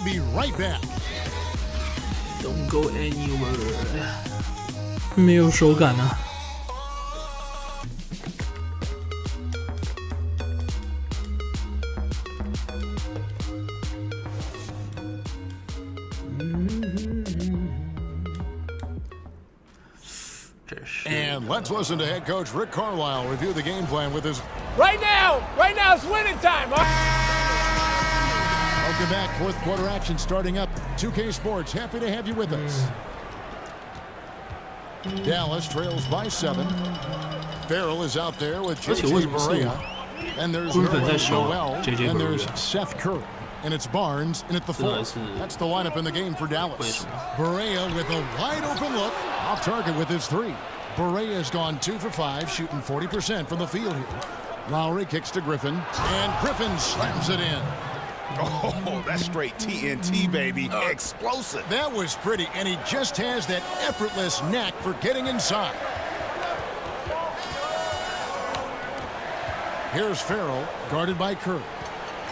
be right back. Don't go anywhere. 没有手感啊。And let's listen to head coach Rick Carlisle review the game plan with his. Right now it's winning time. Welcome back, fourth quarter action starting up. 2K Sports, happy to have you with us. Dallas trails by 7. Farrell is out there with JJ Barea. And there's Noel, and there's Seth Curry. And it's Barnes, and at the 4. That's the lineup in the game for Dallas. Barea with a wide open look. Off target with his 3. Barea has gone 2 for 5, shooting 40% from the field here. Lowry kicks to Griffin, and Griffin slams it in. Oh, that's straight TNT, baby. Explosive. That was pretty, and he just has that effortless knack for getting inside. Here's Farrell, guarded by Curry.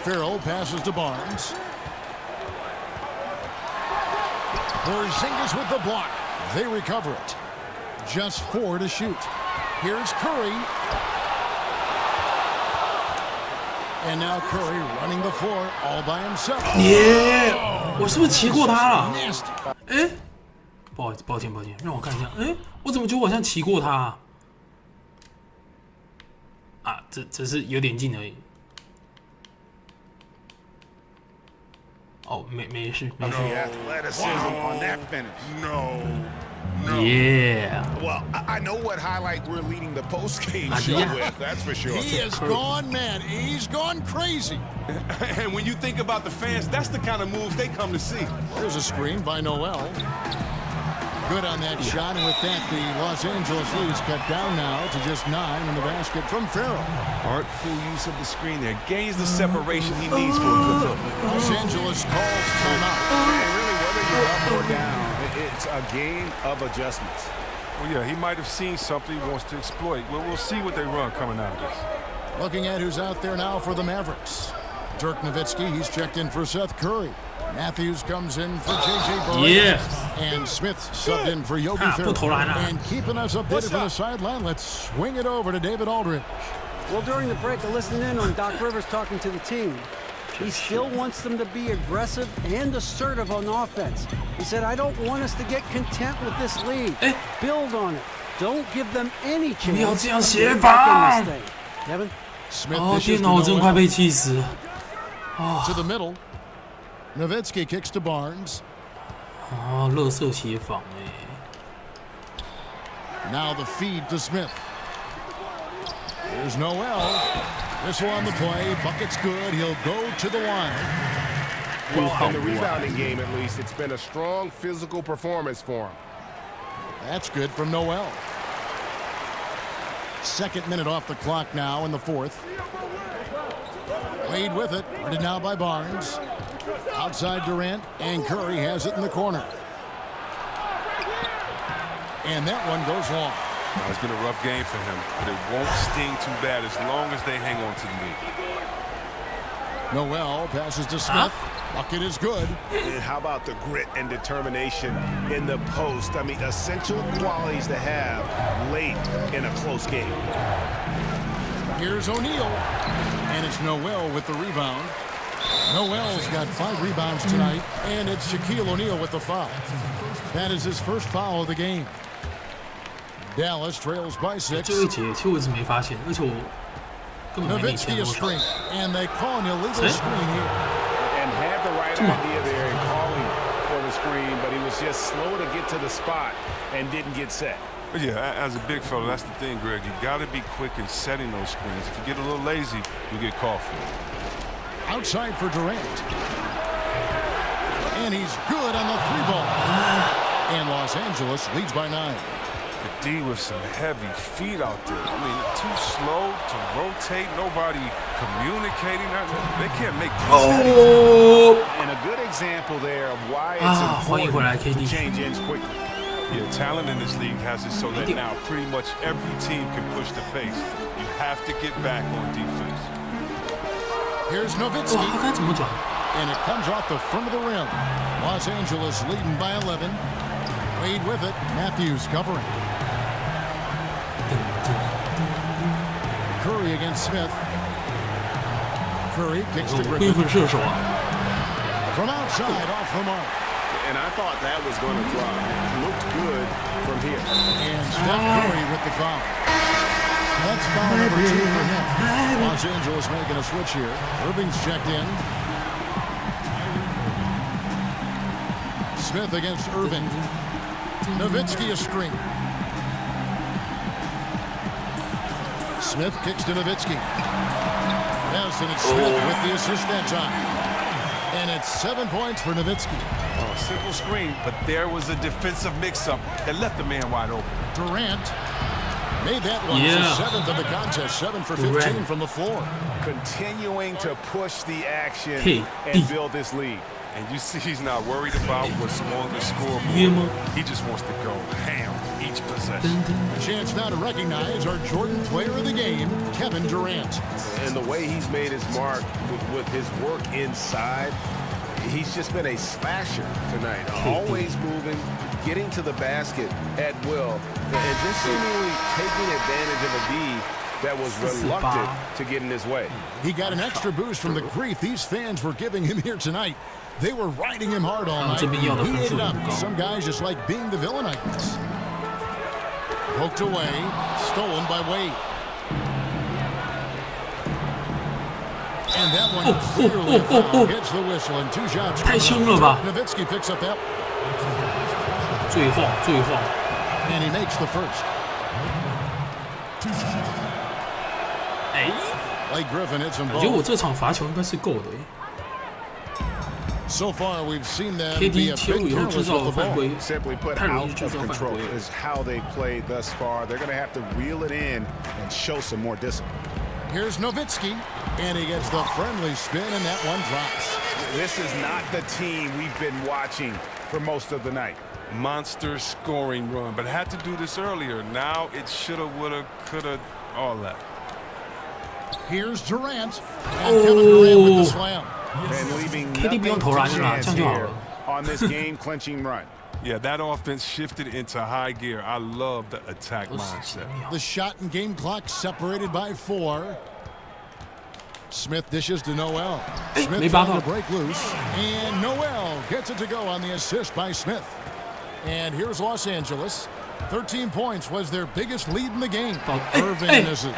Farrell passes to Barnes. Porzingis with the block. They recover it. Just 4 to shoot. Here's Curry. And now Curry running the floor all by himself. Yeah， 我是不是骑过他了？哎，抱歉，让我看一下。哎，我怎么觉得我好像骑过他啊？这是有点近而已。哦，没事。Athleticism on that finish. Yeah. Well, I know what highlight we're leading the post-game show with, that's for sure. He has gone mad. He's gone crazy. And when you think about the fans, that's the kind of moves they come to see. There's a screen by Noel. Good on that shot, and with that, the Los Angeles lead's cut down now to just 9 in the basket from Farrell. Artful use of the screen there. Gains the separation he needs for a good look. Los Angeles calls timeout. And really, whether you're up or down, it's a game of adjustments. Well, yeah, he might have seen something he wants to exploit. Well, we'll see what they run coming out of this. Looking at who's out there now for the Mavericks. Dirk Nowitzki, he's checked in for Seth Curry. Matthews comes in for JJ Barea. And Smith subbed in for Yogi Ferrell. And keeping us updated from the sideline, let's swing it over to David Aldridge. Well, during the break, I listened in on Doc Rivers talking to the team. He still wants them to be aggressive and assertive on offense. He said, I don't want us to get content with this lead. Build on it. Don't give them any chance. Kevin? Smith 电脑真快被气死了。 To the middle. Nowitzki kicks to Barnes. 垃圾协防哎。 Now the feed to Smith. Here's Noel. This one on the play. Bucket's good. He'll go to the line. Well, in the rebounding game, at least, it's been a strong physical performance for him. That's good from Noel. Second minute off the clock now in the 4th. Wade with it. Guarded now by Barnes. Outside Durant, and Curry has it in the corner. And that one goes long. Now, it's been a rough game for him, but it won't sting too bad as long as they hang on to the lead. Noel passes to Smith. Bucket is good. And how about the grit and determination in the post? I mean, essential qualities to have late in a close game. Here's O'Neal. And it's Noel with the rebound. Noel's got 5 rebounds tonight, and it's Shaquille O'Neal with the foul. That is his first foul of the game. Dallas trails by 6. 这一节其实我一直没发现，而且我根本没看 Nowitzki a screen, and they call an illegal screen here. And had the right idea there in calling for the screen, but he was just slow to get to the spot and didn't get set. Yeah, as a big fella, that's the thing, Greg. You got to be quick in setting those screens. If you get a little lazy, you get caught for it. Outside for Durant. And he's good on the 3-ball. And Los Angeles leads by 9. The D with some heavy feet out there. I mean, too slow to rotate. Nobody communicating. They can't make And a good example there of why it's important to change ends quickly. Yeah, talent in this league has it so that now pretty much every team can push the pace. You have to get back on defense. Here's Nowitzki. and it comes off the front of the rim. Los Angeles leading by 11. Wade with it. Matthews covering. Curry against Smith. Curry kicks to Griffin. From outside, off the mark. And I thought that was going to drop. It looked good from here. And Steph Curry with the foul. That's foul number 2 for him. Los Angeles making a switch here. Irving's checked in. Smith against Irving. Nowitzki a screen. Smith kicks to Nowitzki. Yes, and it's Smith with the assist that time. And it's 7 points for Nowitzki. Oh, simple screen, but there was a defensive mix-up that left the man wide open. Durant made that one. His 7th of the contest, 7 for 15 from the floor. Continuing to push the action and build this lead. And you see he's not worried about what's on the scoreboard. He just wants to go ham each possession. A chance now to recognize our Jordan player of the game, Kevin Durant. And the way he's made his mark with his work inside, he's just been a slasher tonight. Always moving, getting to the basket at will, and just seemingly taking advantage of a D that was reluctant to get in his way. He got an extra boost from the grief these fans were giving him here tonight. They were riding him hard all night. He ate it up. Some guys just like being the villain, I guess. Poked away, stolen by Wade. And that one clearly gets the whistle and 2 shots. Nowitzki picks up that. And he makes the first. Blake Griffin hits them both. 我觉得我这场罚球应该是够的。 So far, we've seen them be a bit careless with the ball. Simply put, out of control is how they played thus far. They're going to have to reel it in and show some more discipline. Here's Nowitzki, and he gets the friendly spin, and that one drops. This is not the team we've been watching for most of the night. Monster scoring run, but had to do this earlier. Now it shoulda, woulda, coulda, all that. Here's Durant, and Kevin Durant with the slam. And leaving nothing to chance here on this game-clinching run. Yeah, that offense shifted into high gear. I love the attack mindset. The shot and game clock separated by 4. Smith dishes to Noel. Smith trying to break loose, and Noel gets it to go on the assist by Smith. And here's Los Angeles. 13 points was their biggest lead in the game. Irving misses.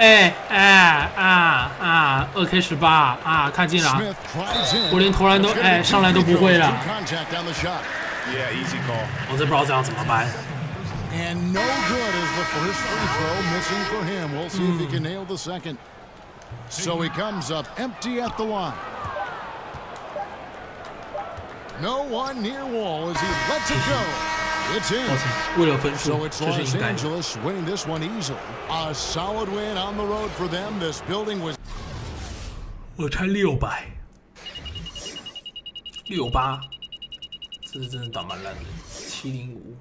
2K18看进了，我连投篮都上来都不会了。Yeah, easy call. 我真不知道这样怎么办。 And no good is the first free throw missing for him. We'll see if he can nail the second. So he comes up empty at the line. No one near Wall as he lets it go. It's in. So it's Los Angeles winning this one easily. A solid win on the road for them. This building was. 我猜600，680，这是真的打蛮烂的，705，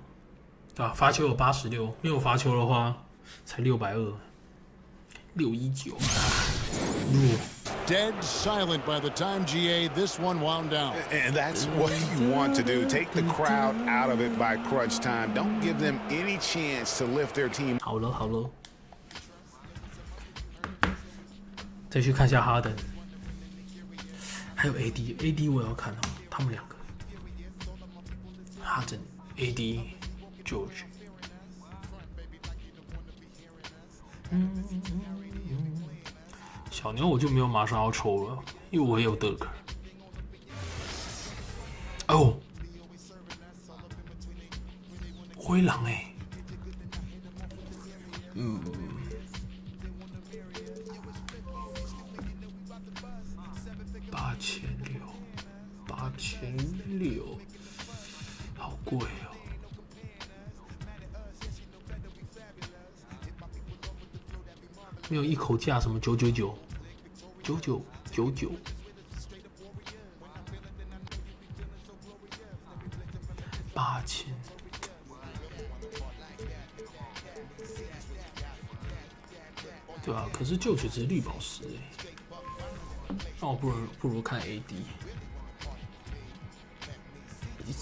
对吧？罚球有86，没有罚球的话才620，619。Dead silent by the time GA this one wound down. And that's what you want to do. Take the crowd out of it by crunch time. Don't give them any chance to lift their team. 好了，再去看一下哈登，还有 AD 我也要看哦，他们两个，哈登 AD George。小牛我就没有马上要抽了，因为我也有德克。哦，灰狼8600，好贵哦。没有一口价什么999。9999，对啊，可是就只是绿宝石那我不如看 AD。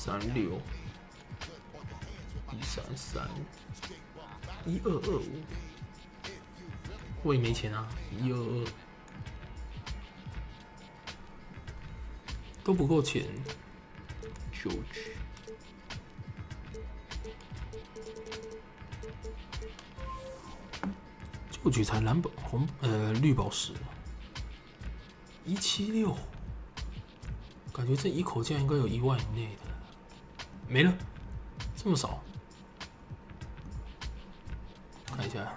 133，122，我也没钱啊，122都不够钱。George 才蓝宝绿宝石176，感觉这一口价应该有1万以内的，没了，这么少。看一下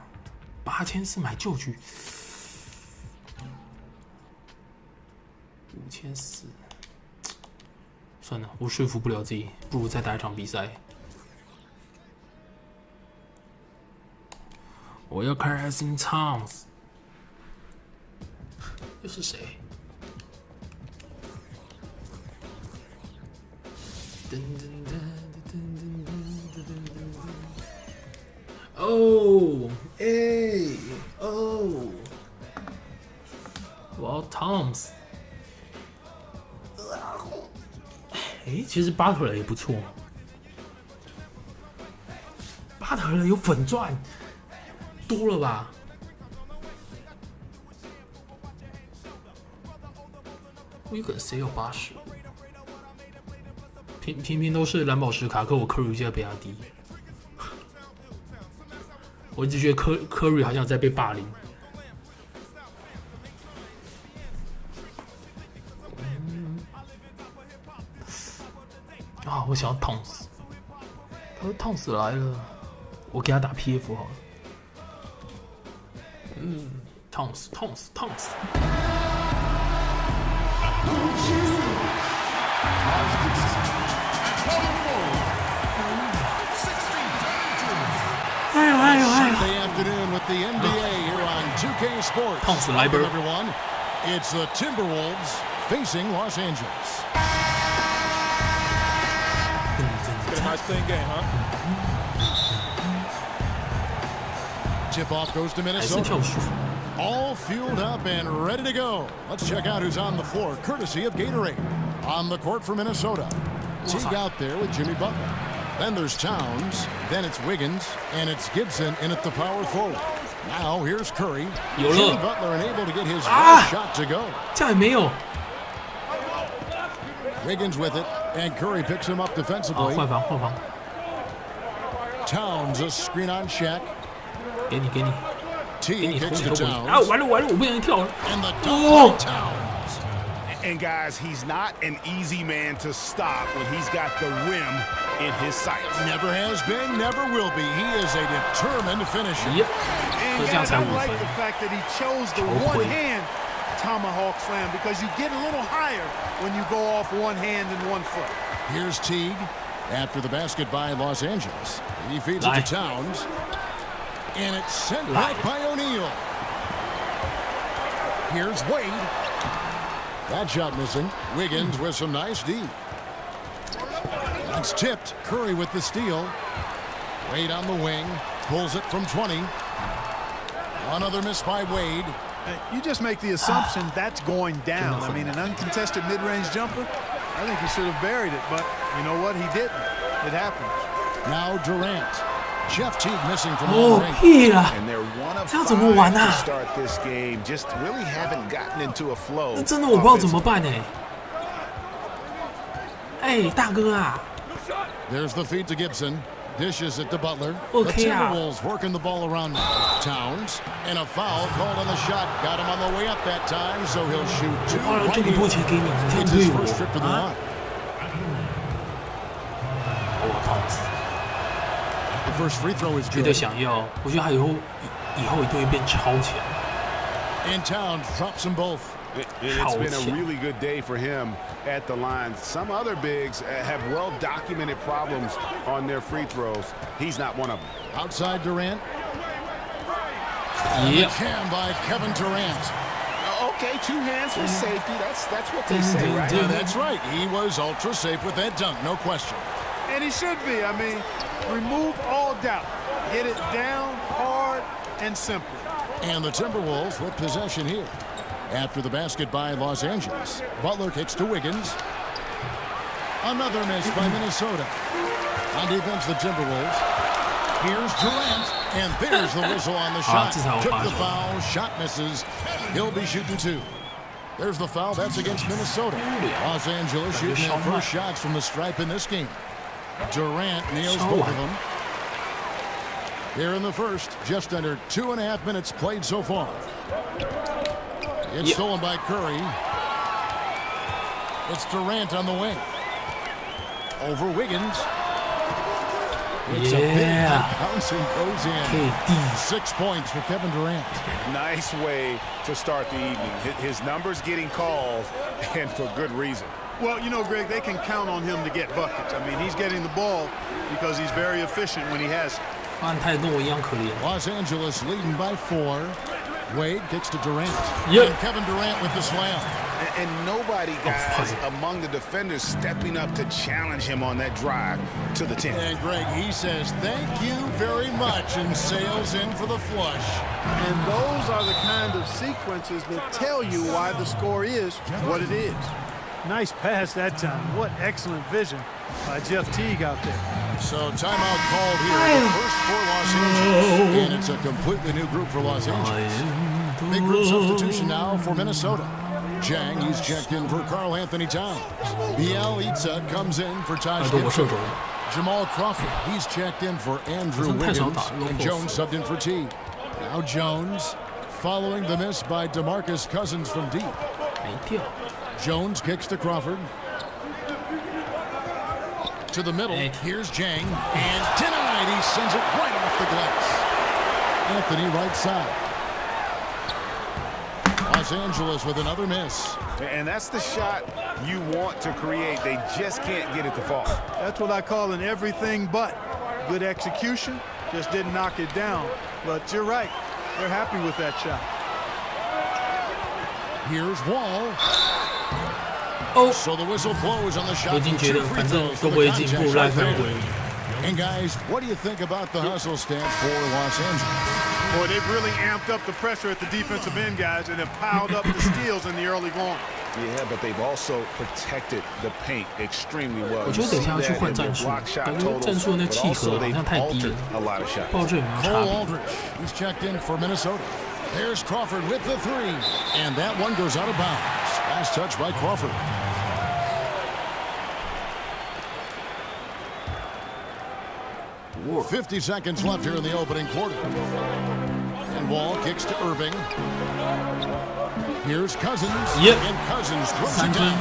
，8400买George，5400，算了，我说服不了自己，不如再打一场比赛。我要看 Racing Towns， 又是谁？哦，哎，哦，我要 Toms。哎，其实巴特勒也不错，巴特勒有粉钻。多了吧？我有个人谁有80？偏偏都是蓝宝石卡，可我科瑞现在比他低。我一直觉得科瑞好像在被霸凌。啊，我想要痛死！他说痛死来了，我给他打 PF 好了。痛死！Sunday afternoon with the NBA here on 2K Sports. 痛死来 everyone. It's the Timberwolves facing Los Angeles. It's a nice clean game, huh? Tip-off goes to Minnesota. All fueled up and ready to go. Let's check out who's on the floor, courtesy of Gatorade. On the court for Minnesota. Teague out there with Jimmy Butler. Then there's Towns, then it's Wiggins, and it's Gibson in at the power forward. Now here's Curry. Jimmy Butler unable to get his last shot to go. 这样没有。Wiggins with it, and Curry picks him up defensively. 换防。Towns a screen on Shaq. 给你。Teague kicks to Towns. 啊，完了，我不小心跳了。And the dunk by Towns. And guys, he's not an easy man to stop when he's got the rim in his sights. Never has been, never will be. He is a determined finisher. Yep. And guys, I like the fact that he chose the one-hand tomahawk slam because you get a little higher when you go off one hand and one foot. Here's Teague after the basket by Los Angeles. He feeds it to Towns. And it's sent back by O'Neal. Here's Wade. That shot missing. Wiggins with some nice D. That's tipped. Curry with the steal. Wade on the wing. Pulls it from 20. Another miss by Wade. You just make the assumption that's going down. I mean, an uncontested mid-range jumper, I think he should have buried it, but you know what? He didn't. It happened. Now Durant. Jeff Teague missing from the ring. And they're 1 of 5 to start this game. Just really haven't gotten into a flow. 真的我不知道怎么办呢。哎，大哥啊 There's the feed to Gibson. Dishes it to Butler. The Timberwolves working the ball around now. Towns. And a foul called on the shot. Got him on the way up that time, so he'll shoot 2. 花了这么多钱给你，你看对我啊？The first free throw is 绝对想要，我觉得他以后一定会变超强。And Towns drops them both. It's been a really good day for him at the line. Some other bigs have well-documented problems on their free throws. He's not one of them. Outside Durant. Yeah. Cam by Kevin Durant. Okay, 2 hands for safety. That's what they say, right? Yeah, that's right. He was ultra safe with that dunk, no question. And he should be. I mean, remove all doubt. Get it down, hard, and simple. And the Timberwolves with possession here. After the basket by Los Angeles. Butler kicks to Wiggins. Another miss by Minnesota. On defense, the Timberwolves. Here's Durant, and there's the whistle on the shot. Took the foul, shot misses. He'll be shooting 2. There's the foul. That's against Minnesota. Los Angeles shooting their first shots from the stripe in this game. Durant nails both of them. Here in the first, just under 2.5 minutes played so far. It's stolen by Curry. It's Durant on the wing. Over Wiggins. It's a big bounce and goes in. 6 points for Kevin Durant. Nice way to start the evening. His numbers getting called, and for good reason. Well, you know, Greg, they can count on him to get buckets. I mean, he's getting the ball because he's very efficient when he has it. Los Angeles leading by 4. Wade kicks to Durant. And Kevin Durant with the slam. And nobody, guys, among the defenders stepping up to challenge him on that drive to the 10. And Greg, he says, thank you very much, and sails in for the flush. And those are the kind of sequences that tell you why the score is what it is. Nice pass that time. What excellent vision by Jeff Teague out there. So timeout called here, the first for Los Angeles. And it's a completely new group for Los Angeles. Big group substitution now for Minnesota. Jang, he's checked in for Karl Anthony Towns. Bielitsa comes in for Taj Gibson. Jamal Crawford, he's checked in for Andrew Wiggins. And Jones subbed in for T. Now Jones, following the miss by DeMarcus Cousins from deep. Jones kicks to Crawford. To the middle, here's Jang. And denied, he sends it right off the glass. Anthony right side. Los Angeles with another miss. And that's the shot you want to create. They just can't get it to fall. That's what I call an everything but. Good execution, just didn't knock it down. But you're right, they're happy with that shot. Here's Wall. Oh, so the whistle blows on the shot. 我已经觉得反正都不会进步，赖分回。And guys, what do you think about the hustle stance for Los Angeles? Boy, they've really amped up the pressure at the defensive end, guys, and have piled up the steals in the early going. Yeah, but they've also protected the paint extremely well. 我觉得等一下要去换战术，感觉战术那契合好像太低了，爆这有没有差 Cole Aldridge, he's checked in for Minnesota. There's Crawford with the 3, and that one goes out of bounds. Last touch by Crawford. Whoa. 50 seconds left here in the opening quarter. And Wall kicks to Irving. Here's Cousins. Yep. And Cousins throws it down.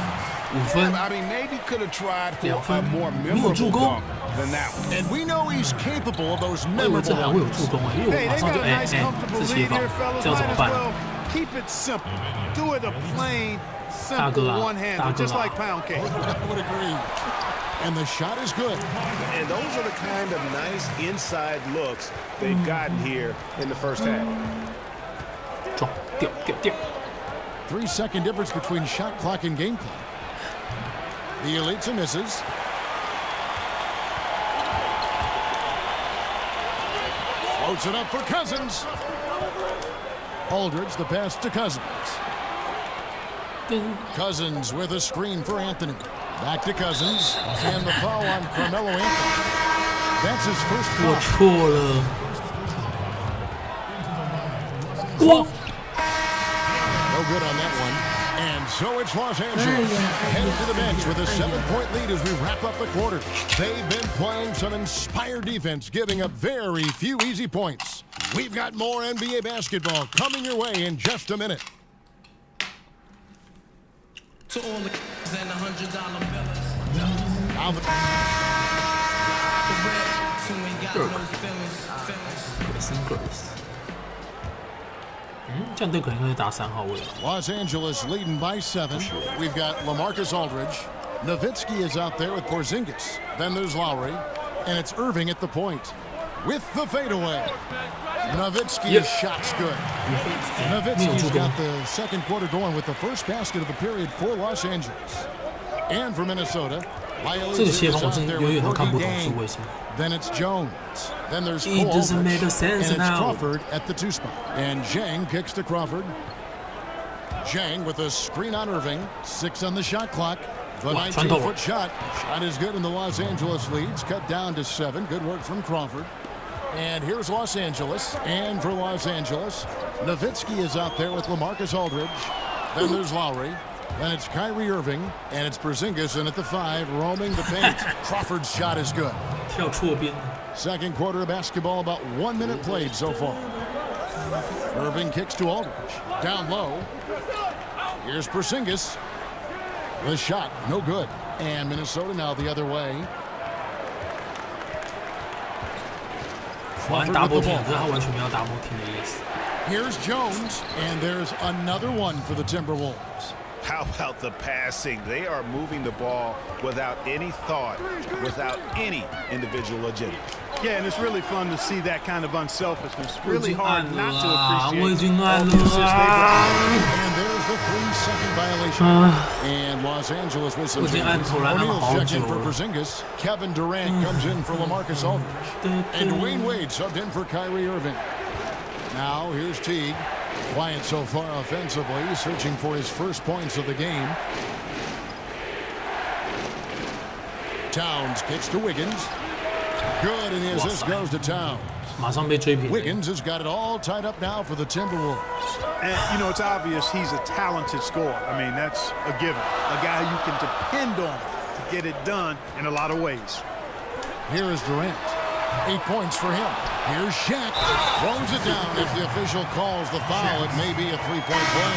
5分 I mean, maybe could have tried for 2 分 a more 没有助 memorable 攻 dunk than that one. And we know he's capable of those 我以为 memorable 这还会有 ones. 助攻啊，因为我 Hey, 马 they've 上 got 就 a nice comfortable 这 lead 协防 here, fellas. 这要怎 Might 么 as 办？ well keep it simple. Do it a plain, 大 simple 哥啊， one-hander, 大哥 just 啊 like pound cake. I would agree. And the shot is good. And those are the kind of nice inside looks they've gotten here in the first half. 撞掉掉掉。 3-second difference between shot clock and game clock. The Elite misses. Floats it up for Cousins. Aldridge, the pass to Cousins. Cousins with a screen for Anthony. Back to Cousins. And the foul on Carmelo Anthony. That's his first 我 foul. 错了。哇！ No good on that one. And so it's Los Angeles headed to the bench with a 7-point lead as we wrap up the quarter. They've been playing some inspired defense, giving up very few easy points. We've got more NBA basketball coming your way in just a minute. To all the and $100 bills. Now the The red, two ain't got no feelings. 这样队可能会打3号位。 Los Angeles leading by 7. We've got LaMarcus Aldridge. Nowitzki is out there with Porzingis. Then there's Lowry. And it's Irving at the point. With the fadeaway. Nowitzki's shot's good. Nowitzki's got the second quarter going with the first basket of the period for Los Angeles. And for Minnesota, 这个协防我真的永远都看不懂是为什么。 Then it's Jones. Then there's It Cole doesn't Aldridge. make sense And it's now. Crawford at the 2 spot. And Zhang kicks to Crawford. Zhang with a screen on Irving. 6 on the shot clock. The 19-foot shot. Shot is good, and the Los Angeles leads cut down to 7. Good work from Crawford. And here's Los Angeles. And for Los Angeles, Nowitzki is out there with LaMarcus Aldridge. Then there's Lowry. Then it's Kyrie Irving. And it's Porzingis in at the 5, roaming the paint. Crawford's shot is good. 跳错边。 Second quarter of basketball, about 1 minute played so far. Irving kicks to Aldridge. Down low. Here's Porzingis. The shot, no good. And Minnesota now the other way. 玩 double team， 可是他完全没有 double team 的意思。 Here's Jones, and there's another one for the Timberwolves. How about the passing? They are moving the ball without any thought, without any individual agenda. Yeah, and it's really fun to see that kind of unselfishness. Really hard not to appreciate 我已经按 all the assists they 了。 And there's the 3-second violation. And Los Angeles with some changes. O'Neal's checked in for Porzingis. Kevin Durant comes in for LaMarcus Aldridge. And Dwayne Wade subbed in for Kyrie Irving. Now here's Teague. Quiet so far offensively, searching for his first points of the game. Towns kicks to Wiggins. Good, and as this goes to Towns. 马上被追平。 Wiggins has got it all tied up now for the Timberwolves. And, you know, it's obvious he's a talented scorer. I mean, that's a given. A guy you can depend on to get it done in a lot of ways. Here is Durant. 8 points for him. Here's Shaq. Throws it down. If the official calls the foul, it may be a three-point play.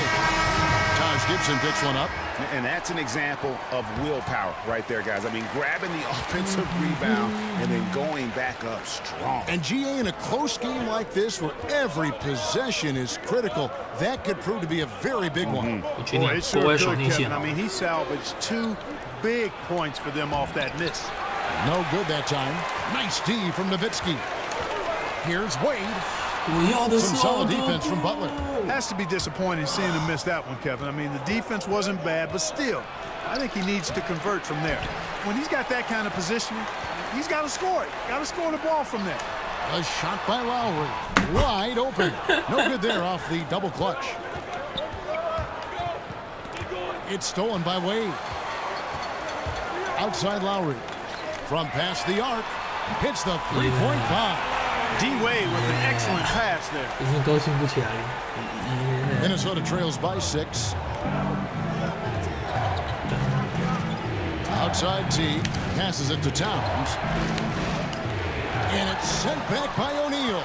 Taj Gibson picks one up. And that's an example of willpower right there, guys. I mean, grabbing the offensive rebound and then going back up strong. And GA, in a close game like this where every possession is critical, that could prove to be a very big one. 我决定 Boy, it 国 sure 外手 could, 内线 Kevin. I。mean, he salvaged 2 big points for them off that miss. No good that time. Nice D from Nowitzki. Here's Wade. 我要的 Some 是 solid defense from Butler. Has to be disappointing seeing him miss that one, Kevin. I mean, the defense wasn't bad, but still, I think he needs to convert from there. When he's got that kind of positioning, he's got to score it. Got to score the ball from there. A shot by Lowry. Wide open. No good there off the double clutch. It's stolen by Wade. Outside Lowry. From past the arc. Hits the three-point bomb. D-Wade with an excellent pass there. 已经高兴不起来了。 Minnesota trails by 6. Outside T. Passes it to Towns. And it's sent back by O'Neal.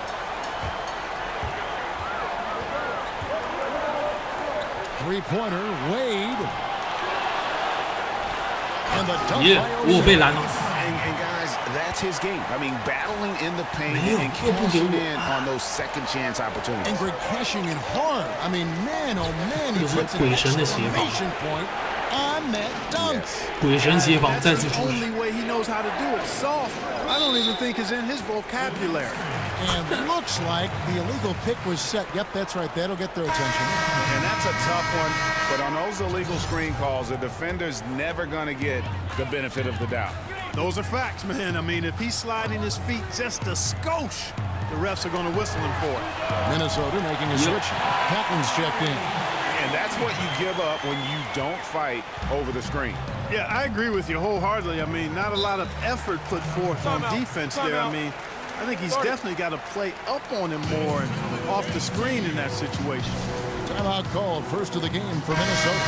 Three-pointer, Wade. And the dunk by 我有被拦哦。 And guys, that's his game. I mean, battling in the paint and cashing in on those second chance opportunities. And Greg cashing in hard. I mean, man, oh man, he puts an 鬼神的协防。 exclamation point on that dunk. 鬼神协防再次 The 出现。 only way he knows how to do it. Soft. I don't even think is in his vocabulary. And looks like the illegal pick was set. Yep, that's right. That'll get their attention. And that's a tough one. But on those illegal screen calls, the defender's never going to get the benefit of the doubt. Those are facts, man. I mean, if he's sliding his feet just a skosh, the refs are going to whistle him for it. Minnesota making a switch. Patton's checked in. And that's what you give up when you don't fight over the screen. Yeah, I agree with you wholeheartedly. I mean, not a lot of effort put forth on defense there. I mean, I think he's definitely got to play up on him more and off the screen in that situation. Timeout called. First of the game for Minnesota.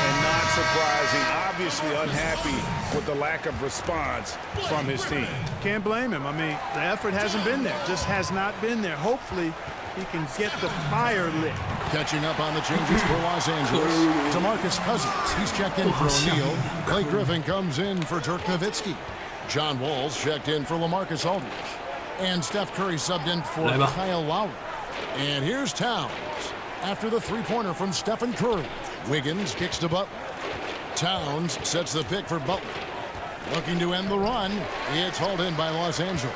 And not surprising, obviously unhappy with the lack of response from his team. Can't blame him. I mean, the effort hasn't been there. Just has not been there. Hopefully, he can get the fire lit. Catching up on the changes for Los Angeles. DeMarcus Cousins. He's checked in for O'Neal. Blake Griffin comes in for Dirk Nowitzki. John Wall's checked in for LaMarcus Aldridge. And Steph Curry subbed in for Kyle Lowry. And here's Towns. After the three-pointer from Stephen Curry. Wiggins kicks to Butler. Towns sets the pick for Butler. Looking to end the run. It's hauled in by Los Angeles.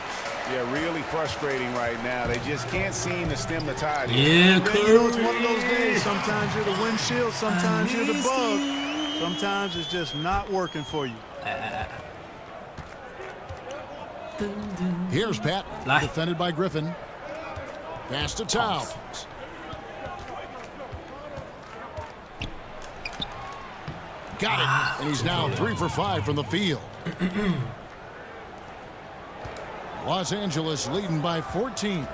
Yeah, really frustrating right now. They just can't seem to stem the tide. Yeah, You know, it's one of those days. Sometimes you're the windshield. Sometimes you're the bug. Sometimes it's just not working for you. Here's Pat. Defended by Griffin. Pass to Towns. Got it. And he's now 3 for 5 from the field. Los Angeles leading by 14.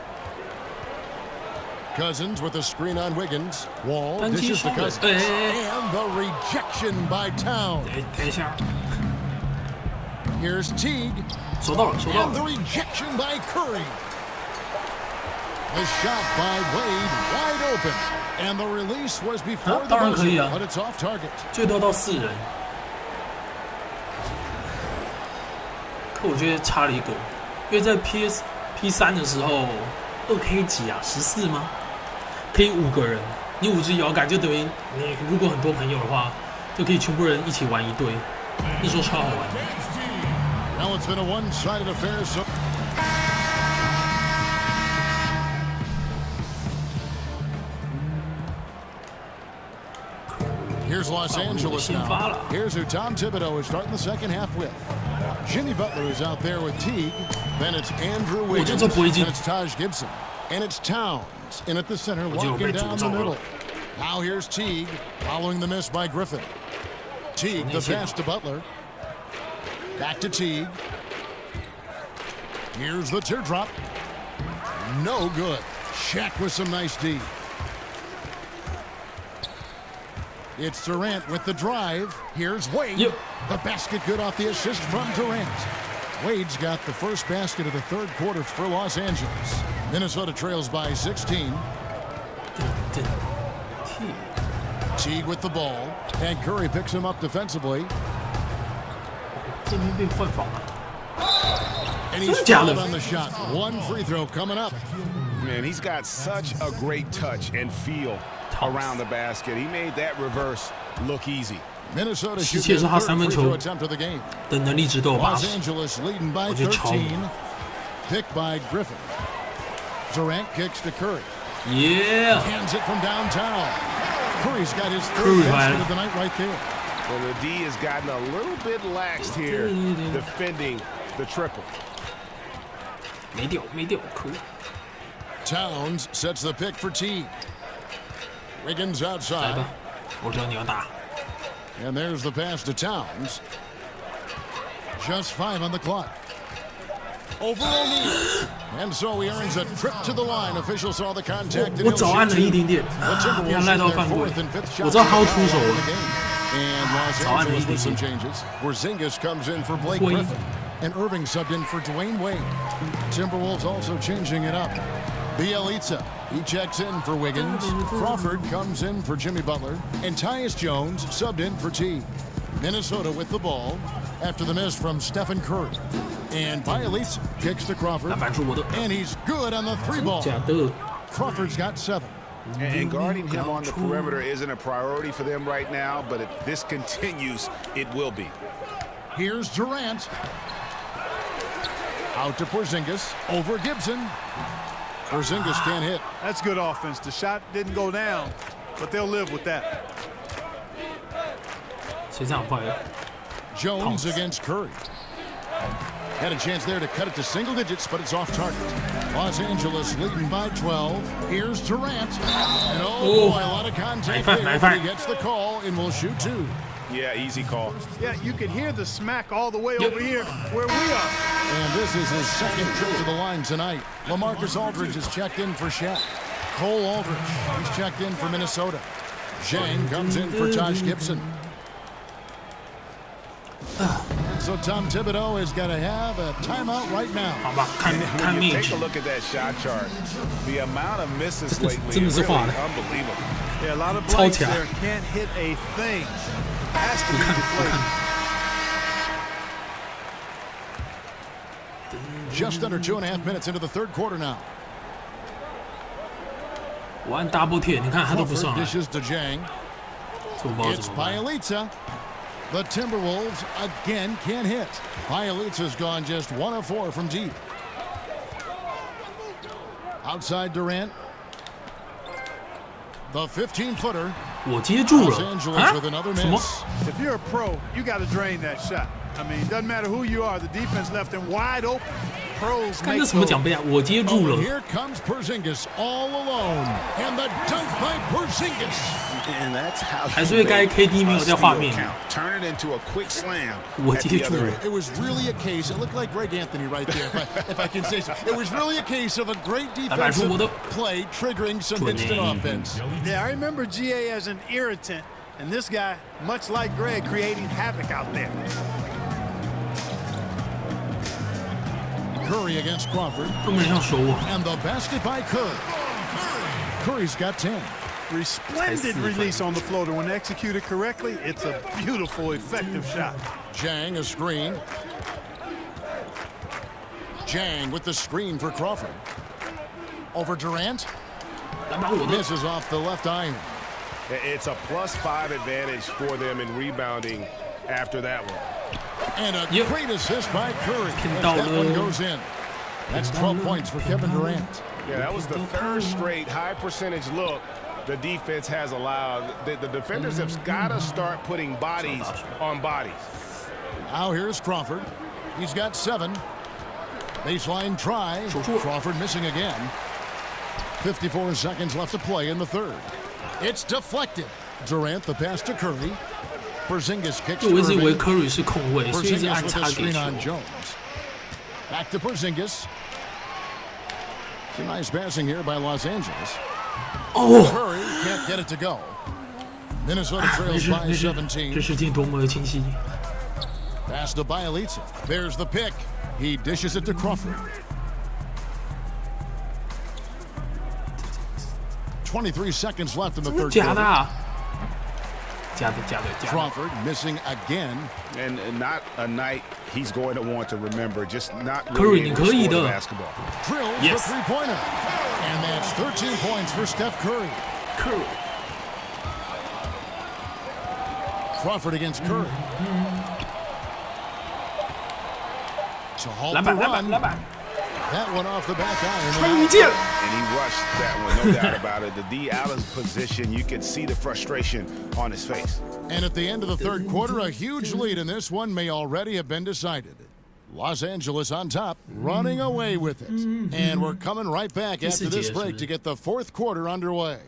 Cousins with a screen on Wiggins. Wall dishes to Cousins. And the rejection by Town. Here's Teague. And the rejection by Curry. The shot by Wade wide open. And the release was before the buzzer, but it's off target. 最多到4人。可我觉得差了一个，因为在 P3 的时候2K 几啊，14吗？可以5个人，你5只摇杆就等于你如果很多朋友的话，就可以全部人一起玩一队，那时候超好玩。Now it's been a one-sided affair. So here's Los Angeles now. Here's who Tom Thibodeau is starting the second half with. Jimmy Butler is out there with Teague. Then it's Andrew Wiggins. And it's Taj Gibson. And it's Towns in at the center, locking down the middle. Now here's Teague, following the miss by Griffin. Teague, the pass to Butler. Back to Teague. Here's the teardrop. No good. Shaq with some nice D. It's Durant with the drive. Here's Wade. The basket good off the assist from Durant. Wade's got the first basket of the third quarter for Los Angeles. Minnesota trails by 16. Teague with the ball. And Curry picks him up defensively. And he's fouled on the shot. One free throw coming up. Man, he's got such a great touch and feel around the basket. He made that reverse look easy. Minnesota shoots his third free throw attempt of the game. Los Angeles leading by 13. Picked by Griffin. Durant kicks to Curry. Yeah. Hands it from downtown. Curry's got his third basket of the night right there. Well, the D has gotten a little bit laxed here, defending the triple. 没掉，可恶。 Towns sets the pick for Teague. Wiggins outside. 我知道你要打。 And there's the pass to Towns. Just 5 on the clock. Over O'Neal. And so he earns a trip to the line. Officials saw the contact. 我早按了一点点，不要赖到犯规。我知道他要出手了。 And Los Angeles with some changes. Porzingis comes in for Blake Griffin. And Irving subbed in for Dwayne Wade. Timberwolves also changing it up. Bielitsa, he checks in for Wiggins. Crawford comes in for Jimmy Butler. And Tyus Jones subbed in for Teague. Minnesota with the ball after the miss from Stephen Curry. And Bielitsa kicks to Crawford. And he's good on the 3-ball. Crawford's got 7. And guarding him on the perimeter isn't a priority for them right now, but if this continues, it will be. Here's Durant. Out to Porzingis. Over Gibson. Porzingis can't hit. That's good offense. The shot didn't go down, but they'll live with that. Jones against Curry. Had a chance there to cut it to single digits, but it's off target. Los Angeles leading by 12. Here's Durant. And oh boy, a lot of contact there. He gets the call and will shoot 2. Yeah, easy call. Yeah, you can hear the smack all the way over here where we are. And this is his second trip to the line tonight. LaMarcus Aldridge is checked in for Shaq. Cole Aldridge, he's checked in for Minnesota. Zhang comes in for Taj Gibson. And so Tom Thibodeau has got to have a timeout right now. When you take a look at that shot chart, the amount of misses lately is really unbelievable. Yeah, a lot of blanks there, can't hit a thing. Has to be deflated. Just under 2.5 minutes into the third quarter now. 我按 double 贴，你看他都不上来。 Dishes to Zhang. It's Bielitsa. The Timberwolves again can't hit. Bielitsa's gone just 1 of 4 from deep. Outside Durant. The 15-footer. 我接住了。 Los Angeles with another miss. If you're a pro, you got to drain that shot. I mean, it doesn't matter who you are. The defense left him wide open. Pros make those. 什么奖杯啊？我接住了。 Here comes Porzingis all alone, and the dunk by Porzingis. 还是因为刚才 KD 没有在画面。我接住了。It was really a case. It looked like Greg Anthony right there, if I can say so. It was really a case of a great defensive play triggering some instant offense. Yeah, I remember GA as an irritant, and this guy, much like Greg, creating havoc out there. Curry against Crawford. 根本像手我。 And the basket by Curry. Curry's got 10. Resplendent release on the floater. When executed correctly, it's a beautiful, effective shot. Jang a screen. Jang with the screen for Crawford. Over Durant. Misses off the left iron. It's a +5 advantage for them in rebounding after that one. And a great assist by Curry. That one goes in. That's 12 points for Kevin Durant. Yeah, that was the third straight high percentage look the defense has allowed. The defenders have got to start putting bodies on bodies. Now here's Crawford. He's got 7. Baseline try. Crawford missing again. 54 seconds left to play in the third. It's deflected. Durant the pass to Curry. Porzingis kicks to Irving. 我一直以为 Curry 是控卫，所以一直按插给球。 Back to Porzingis. It's a nice passing here by Los Angeles. Oh, Curry can't get it to go. Minnesota trails by 17. 这是件多么的清晰。 Pass to Bielitsa. There's the pick. He dishes it to Crawford. 23 seconds left in the third quarter. Crawford missing again. And not a night he's going to want to remember. Just not really able to score the basketball. Drills the three-pointer. And that's 13 points for Steph Curry. Crawford against Curry. To halt the run. That one off the back iron. And he rushed that one, no doubt about it. The D out of position, you could see the frustration on his face. And at the end of the third quarter, a huge lead in this one may already have been decided. Los Angeles on top, running away with it. And we're coming right back after this break to get the fourth quarter underway.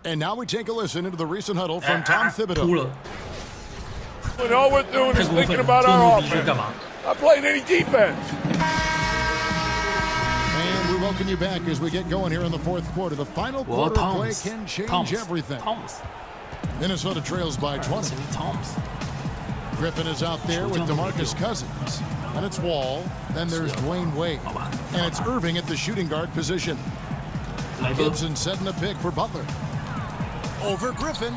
And now we take a listen into the recent huddle from Tom Thibodeau. When all we're doing is thinking about our offense. I played any defense. And we welcome you back as we get going here in the fourth quarter. The final quarter of play can change everything. Minnesota trails by 20. Griffin is out there with DeMarcus Cousins. And it's Wall. Then there's Dwayne Wade. And it's Irving at the shooting guard position. Gibson setting a pick for Butler. Over Griffin.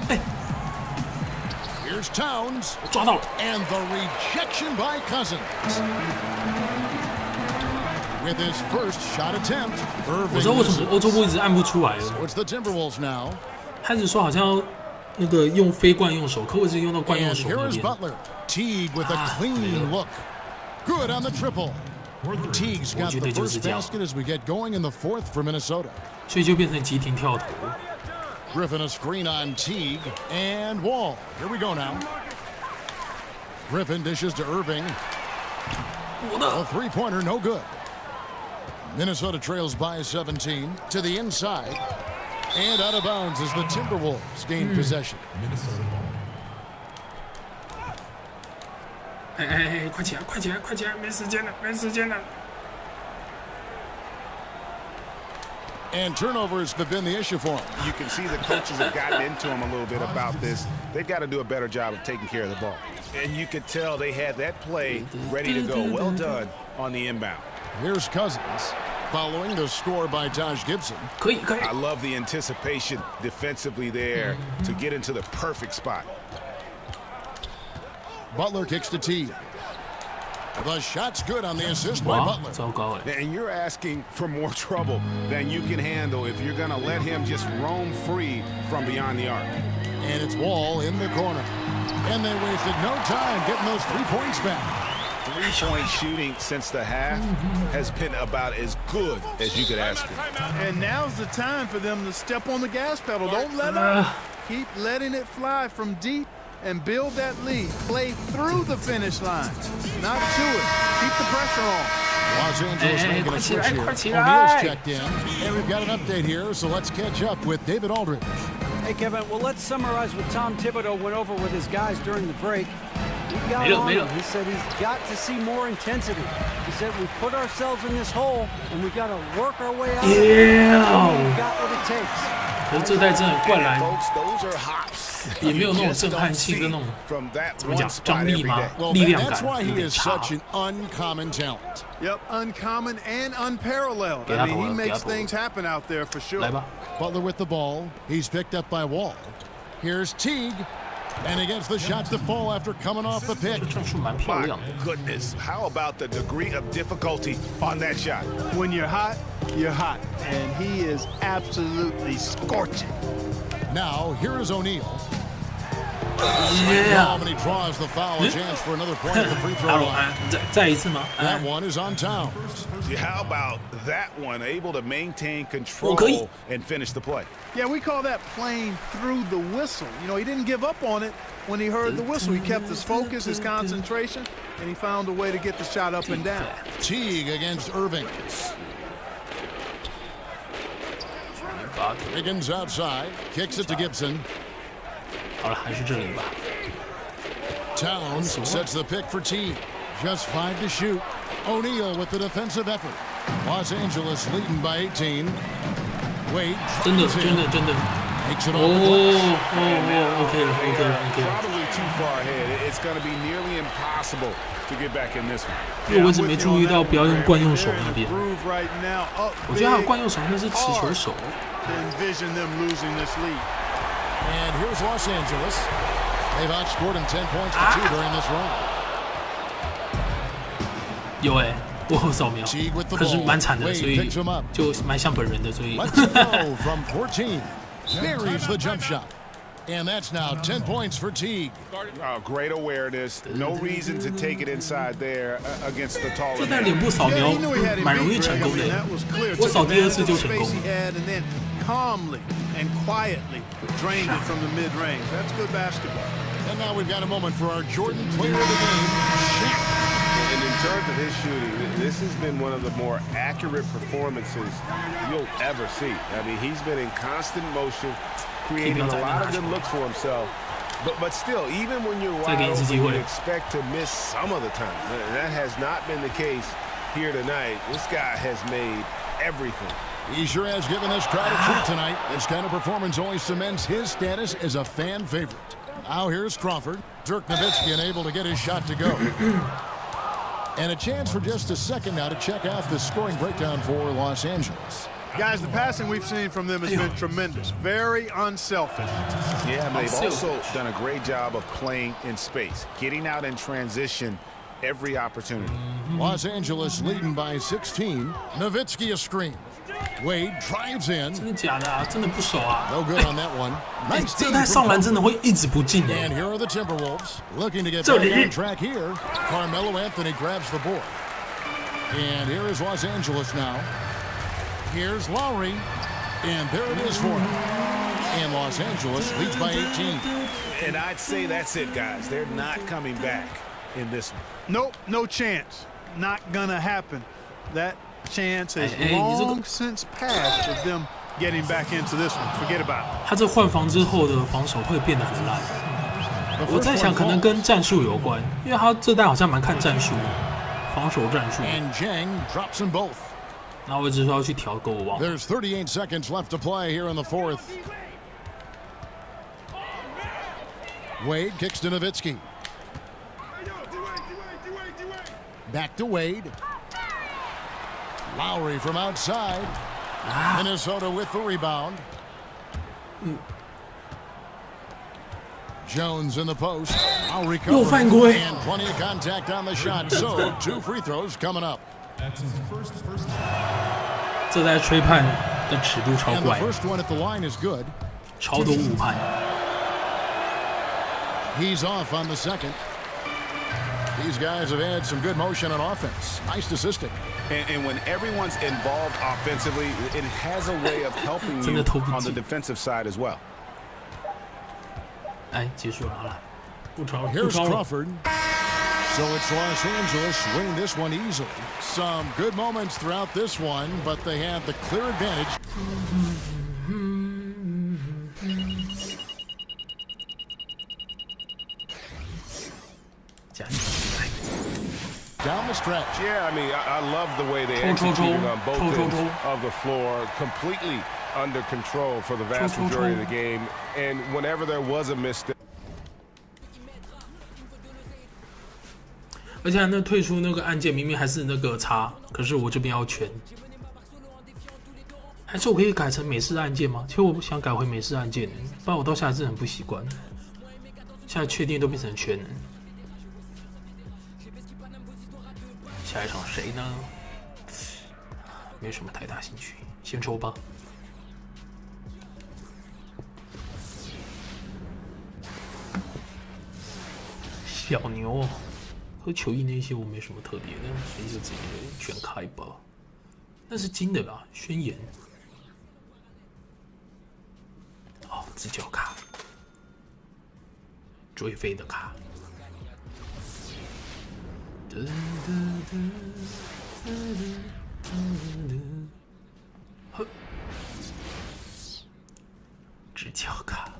Here's Towns. And the rejection by Cousins. With his first shot attempt, Irving. 我知道为什么欧洲波一直按不出来了。So it's the Timberwolves now. 他只说好像那个用非惯用手，可我一直用到惯用手 And 那 here is 边。 Butler. Teague with a clean look. Good on the triple. Teague's got the first basket as we get going in the fourth for Minnesota. 所以就变成急停跳投。 Griffin a screen on Teague and Wall. Here we go now. Griffin dishes to Irving. A three-pointer, no good. Minnesota trails by 17 to the inside. And out of bounds as the Timberwolves gain possession. 哎，快起来，快起来，快起来，没时间了，没时间了。 And turnovers have been the issue for him. You can see the coaches have gotten into him a little bit about this. They've got to do a better job of taking care of the ball. And you could tell they had that play ready to go. Well done on the inbound. Here's Cousins following the score by Taj Gibson. I love the anticipation defensively there to get into the perfect spot. Butler kicks to Teague. The shot's good on the assist by Butler. And you're asking for more trouble than you can handle if you're going to let him just roam free from beyond the arc. And it's Wall in the corner. And they wasted no time getting those 3 points back. 3-point shooting since the half has been about as good as you could ask for. And now's the time for them to step on the gas pedal. Don't let up. Keep letting it fly from deep and build that lead. Play through the finish line, not to it. Keep the pressure on. Los Angeles making a switch here. O'Neal's checked in, and we've got an update here, so let's catch up with David Aldridge. Hey, Kevin, well, let's summarize what Tom Thibodeau went over with his guys during the break. He got on him. He said he's got to see more intensity. He said we've put ourselves in this hole, and we've got to work our way out of it. We've got what it takes. 可是这代真的灌篮也没有那种震撼性跟那种怎么讲张力吗？力量感有点差。Yep, uncommon and unparalleled. I mean, he makes things happen out there for sure. 来吧 Butler with the ball. He's picked up by Wall. Here's Teague. And he gets the shot to fall after coming off the pick. My goodness, how about the degree of difficulty on that shot? When you're hot, you're hot. And he is absolutely scorching. Now, here is O'Neal. Yeah. And he draws the foul. A chance for another point at the free throw line. 再一次吗 That one is on Towns. How about that one? Able to maintain control and finish the play. Yeah, we call that playing through the whistle. You know, he didn't give up on it when he heard the whistle. He kept his focus, his concentration, and he found a way to get the shot up and down. Teague against Irving. Higgins outside, kicks it to Gibson. 好了，还是这里吧。 Towns sets the pick for Teague. Just 5 to shoot. O'Neal with the defensive effort. Los Angeles leading by 18. Wade. 真的。Makes it OK 了。 Probably too far ahead. It's going to be nearly impossible to get back in this one. 因为我一直没注意到不要用惯用手那边。我觉得还有惯用手那是持球手。 Envision them losing this lead. And here's Los Angeles. They've outscored him 10 points to 2 during this run. 有我有扫描，可是蛮惨的，所以就蛮像本人的，所以。Let's go from 14. Buries the jump shot. And that's now 10 points for Teague. Great awareness. No reason to take it inside there against the taller. 这代脸部扫描蛮容易成功的，我扫第2次就成功。 Calmly and quietly drained it from the mid-range. That's good basketball. And now we've got a moment for our Jordan player of the game, Shaq. And in terms of his shooting, this has been one of the more accurate performances you'll ever see. I mean, he's been in constant motion, creating a lot of good looks for himself. But still, even when you're wide open, you expect to miss some of the time. That has not been the case here tonight. This guy has made everything. He sure has given this crowd a treat tonight. This kind of performance only cements his status as a fan favorite. Now here's Crawford. Dirk Nowitzki unable to get his shot to go. And a chance for just a second now to check out the scoring breakdown for Los Angeles. Guys, the passing we've seen from them has been tremendous. Very unselfish. Yeah, and they've also done a great job of playing in space, getting out in transition every opportunity. Los Angeles leading by 16. Nowitzki a screen. Wade drives in. 真的假的啊？真的不熟啊 No good on that one. Nice 这代上篮真的会一直不进 And here are the Timberwolves looking to get back on track here. Carmelo Anthony grabs the board. And here is Los Angeles now. Here's Lowry. And there it is for him. And Los Angeles leads by 18. And I'd say that's it, guys. They're not coming back in this one. Nope, no chance. Not gonna happen. That chance has long since passed of them getting back into this one. Forget about it. 他这换防之后的防守会变得很烂。我在想，可能跟战术有关，因为他这代好像蛮看战术，防守战术。And Jang drops them both. 那我只是要去调够我忘了。 There's 38 seconds left to play here in the fourth. Wade kicks to Nowitzki. Back to Wade. Lowry from outside. Minnesota with the rebound. Jones in the post. Lowry covering. And plenty of contact on the shot. So 2 free throws coming up. 这在吹判的尺度超 And the 怪， first one at the line is good. 超多误判。 He's off on the second. These guys have had some good motion on offense. Nice assisting. And when everyone's involved offensively, it has a way of helping you on the defensive side as well. 哎，结束了，好了，不超。 Here's Crawford. So it's Los Angeles winning this one easily. Some good moments throughout this one, but they had the clear advantage. Down the stretch. Yeah, I mean, I love the way they executed on both ends of the floor, completely under control for the vast majority of the game. And whenever there was a mistake. 而且那退出那个按键明明还是那个叉，可是我这边要全，还是我可以改成美式按键吗？其实我想改回美式按键，不然我到现在真的很不习惯。现在确定都变成全了。下一场谁呢？没什么太大兴趣，先抽吧。小牛。和球衣那些我没什么特别的，所以就直接全开吧。那是金的吧？宣言。哦，直角卡，追飞的卡。呵，直角卡。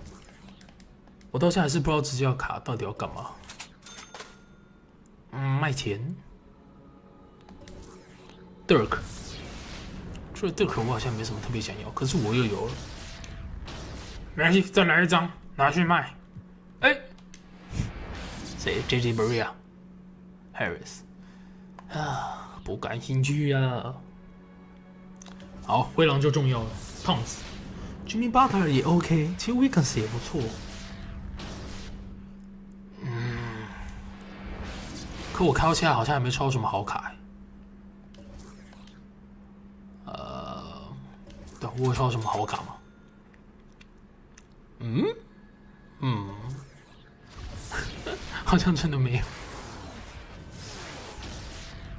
我到现在还是不知道直角卡到底要干嘛。卖钱 ，Dirk， 除了 Dirk 我好像没什么特别想要，可是我又有了，没关系，再来一张拿去卖。哎，谁 ？JJ Barea Harris 啊，不感兴趣啊。好，灰狼就重要了 ，Towns，Jimmy Butler 也 OK， 其实 Wiggins 也不错。可我开到现在好像还没抽到什么好卡、对，我有抽到什么好卡吗？好像真的没有。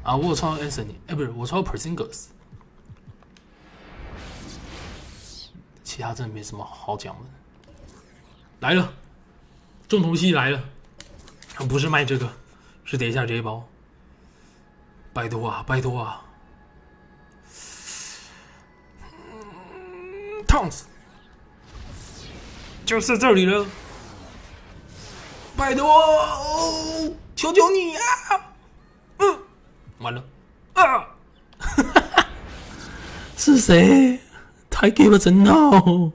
啊，我有抽到 Anthony， 不是，我抽到 Porzingis， 其他真的没什么好讲的。来了，重头戏来了，不是卖这个。是等一下这一包，拜托啊，拜托啊！Towns， 就是这里了，拜托，求求你啊！完了啊！是谁？太给我真闹！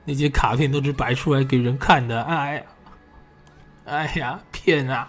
那些卡片都是摆出来给人看的，哎呀，骗啊！